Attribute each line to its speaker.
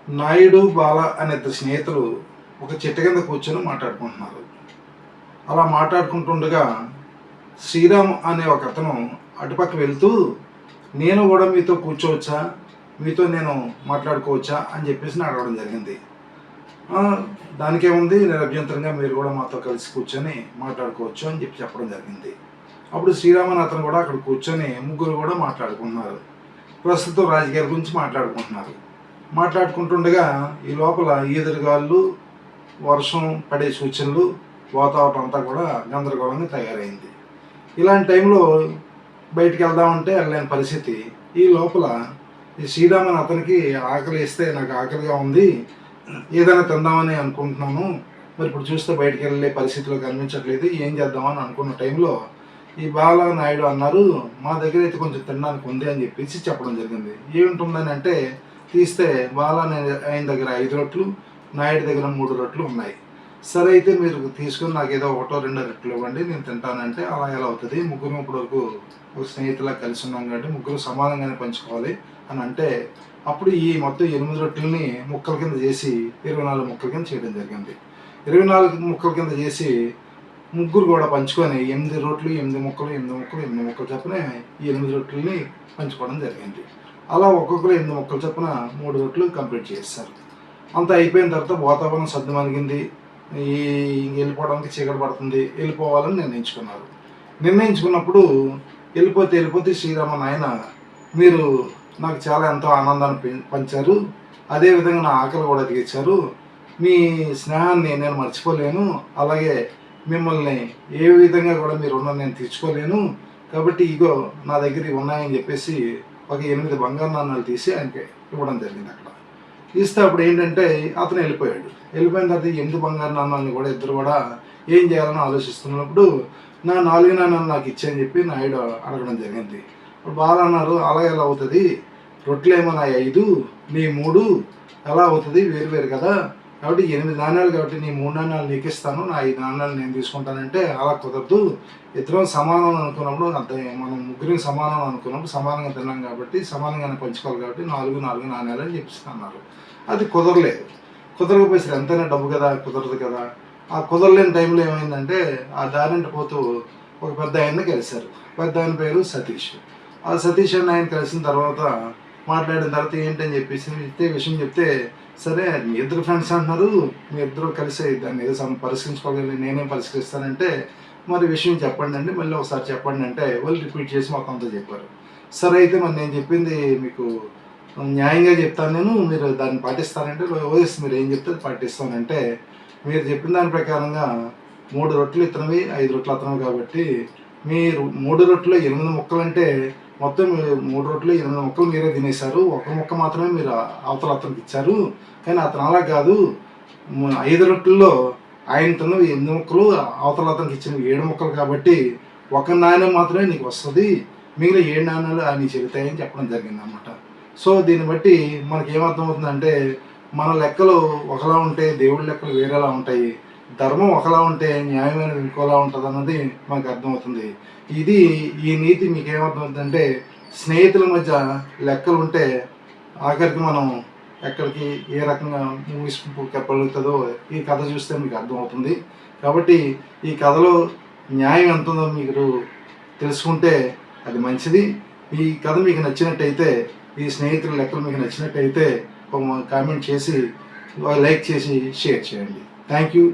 Speaker 1: నాయుడు, బాల అనే ఇద్దరు స్నేహితులు ఒక చెట్టు కింద కూర్చొని మాట్లాడుకుంటున్నారు. అలా మాట్లాడుకుంటుండగా శ్రీరామ్ అనే ఒక అతను అటుపక్క వెళ్తూ, నేను కూడా మీతో కూర్చోవచ్చా, మీతో నేను మాట్లాడుకోవచ్చా అని చెప్పేసి అడగడం జరిగింది. దానికేముంది, నిరభ్యంతరంగా మీరు కూడా మాతో కలిసి కూర్చొని మాట్లాడుకోవచ్చు అని చెప్పడం జరిగింది. అప్పుడు శ్రీరామ్ అనే అతను కూడా అక్కడ కూర్చొని ముగ్గురు కూడా మాట్లాడుకుంటున్నారు. ప్రస్తుతం రాజకీయాల గురించి మాట్లాడుకుంటుండగా ఈ లోపల ఈదురుగాళ్ళు, వర్షం పడే సూచనలు, వాతావరణం అంతా కూడా గందరగోళంగా తయారైంది. ఇలాంటి టైంలో బయటికి వెళ్దామంటే వెళ్ళలేని పరిస్థితి. ఈ లోపల ఈ శ్రీరామ్ అని అతనికి ఆకలి వేస్తే, నాకు ఆకలిగా ఉంది, ఏదైనా తిందామని అనుకుంటున్నాను, మరి ఇప్పుడు చూస్తే బయటికి వెళ్ళే పరిస్థితిలో కనిపించట్లేదు, ఏం చేద్దామని అనుకున్న టైంలో ఈ బాల నాయుడు అన్నారు, మా దగ్గర అయితే కొంచెం తినడానికి ఉంది అని చెప్పేసి చెప్పడం జరిగింది. ఏముంటుందని అంటే తీస్తే బాల ఆయన దగ్గర 5 రొట్లు, నాయుడు దగ్గర 3 రొట్లు ఉన్నాయి. సరే అయితే మీరు తీసుకొని నాకు ఏదో 1-2 రొట్లు ఇవ్వండి, నేను తింటానంటే అలా ఎలా అవుతుంది, ముగ్గురు ఇప్పటివరకు ఒక స్నేహితులా కలిసి ఉన్నాం కాబట్టి ముగ్గురు సమానంగానే పంచుకోవాలి అని అంటే, అప్పుడు ఈ మొత్తం 8 రొట్టెలని ముక్కల కింద చేసి 24 ముక్కల కింద చేయడం జరిగింది. 24 ముక్కల కింద చేసి ముగ్గురు కూడా పంచుకొని 8 రొట్లు, 8 ముక్కలు, 8 ముక్కలు, 8 ముక్కలు చొప్పున ఈ 8 రొట్టెలని పంచుకోవడం జరిగింది. అలా ఒక్కొక్కరు 8 ముక్కలు చొప్పున 3 రొట్లు కంప్లీట్ చేస్తారు. అంతా అయిపోయిన తర్వాత వాతావరణం సద్దుమణిగింది, ఈ వెళ్ళిపోవడానికి చీకటి పడుతుంది, వెళ్ళిపోవాలని నిర్ణయించుకున్నప్పుడు వెళ్ళిపోతే శ్రీరామ నాయన, మీరు నాకు చాలా ఎంతో ఆనందాన్ని పంచారు, అదేవిధంగా నా ఆకలి కూడా తీర్చారు, మీ స్నేహాన్ని నేను మర్చిపోలేను, అలాగే మిమ్మల్ని ఏ విధంగా కూడా మీరు ఉన్న నేను తీర్చుకోలేను, కాబట్టి ఇగో నా దగ్గర ఉన్నాయని చెప్పేసి ఒక 8 బంగారు నాణాలు తీసి ఆయనకి ఇవ్వడం జరిగింది. అక్కడ ఇస్తే అప్పుడు ఏంటంటే అతను వెళ్ళిపోయిన తర్వాత 8 బంగారు నాణాలను కూడా ఇద్దరు కూడా ఏం చేయాలని ఆలోచిస్తున్నప్పుడు, నా 4 నాణాలు నాకు ఇచ్చాయని చెప్పి నాయుడు అడగడం జరిగింది. ఇప్పుడు బాగా అన్నారు, అలా ఎలా అవుతుంది, రొట్టెలేమో నా 5, నీ 3 ఎలా అవుతుంది, వేరు కదా, కాబట్టి 8 నాణ్యాలు కాబట్టి నీ 3 నాణ్యాలు నీకు ఇస్తాను, నా 5 నాణ్యాలు నేను తీసుకుంటానంటే అలా కుదరదు, ఇద్దరం సమానం అనుకున్నప్పుడు మనం ముగ్గురికి సమానం అనుకున్నప్పుడు సమానంగా తిన్నాం కాబట్టి సమానంగానే పంచుకోవాలి కాబట్టి 4 నాణ్యాలు అని చెప్పిస్తున్నారు. అది కుదరకపోయి ఎంతైనా డబ్బు కదా, కుదరదు కదా. ఆ కుదరలేని టైంలో ఏమైందంటే ఆ దారింటి పోతూ ఒక పెద్ద ఆయన్ని కలిశారు. పెద్ద ఆయన పేరు సతీష్. ఆ సతీష్ అని ఆయన కలిసిన తర్వాత మాట్లాడిన తర్వాత ఏంటని చెప్పేసి విషయం చెప్తే, సరే మీ ఇద్దరు ఫ్రెండ్స్ అంటున్నారు, మీ ఇద్దరు కలిసి దాన్ని ఏదో పరిష్కరించుకోగలి, నేనేం పరిష్కరిస్తానంటే మరి విషయం చెప్పండి అండి, మళ్ళీ ఒకసారి చెప్పండి అంటే వాళ్ళు రిపీట్ చేసి మొత్తం అంతా చెప్పారు. సరే అయితే మరి నేను చెప్పింది మీకు న్యాయంగా చెప్తాను, మీరు దాన్ని పాటిస్తానంటే ఓఎస్ మీరు ఏం చెప్తే పాటిస్తానంటే, మీరు చెప్పిన దాని ప్రకారంగా 3 రొట్టెలు ఇతనవి, 5 రొట్టెలు అతనవి కాబట్టి మీరు 3 రొట్టెలు 8 ముక్కలు అంటే మొత్తం 3 రొట్టెలు 8 ముక్కలు మీరే తినేశారు, ఒక ముక్క మాత్రమే మీరు అవతల అతనికి ఇచ్చారు. కానీ అతను అలా కాదు, 5 రొట్టెల్లో ఆయన తిన్నవి 8 ముక్కలు, అవతల అతనికి ఇచ్చినవి 7 ముక్కలు కాబట్టి ఒక నాణ్యం మాత్రమే నీకు వస్తుంది, మిగిలిన 7 నాణ్యాలు ఆయన చెబుతాయని చెప్పడం జరిగింది అన్నమాట. సో దీన్ని బట్టి మనకి ఏమర్థమవుతుందంటే, మన లెక్కలు ఒకలా ఉంటే దేవుడి లెక్కలు వేరేలా ఉంటాయి, ధర్మం ఒకలా ఉంటే న్యాయమైనది ఇంకోలా ఉంటుంది అన్నది మనకు అర్థమవుతుంది. ఈ నీతి మీకు ఏమర్థమవుతుందంటే, స్నేహితుల మధ్య లెక్కలు ఉంటే ఆఖరికి మనం ఎక్కడికి ఏ రకంగా ముగిసిపోగలుగుతుందో ఈ కథ చూస్తే మీకు అర్థమవుతుంది. కాబట్టి ఈ కథలో న్యాయం ఎంత ఉందో మీరు తెలుసుకుంటే అది మంచిది. ఈ కథ మీకు నచ్చినట్టయితే, ఈ స్నేహితుల లెక్కలు మీకు నచ్చినట్టయితే కామెంట్ చేసి, లైక్ చేసి, షేర్ చేయండి. Thank you.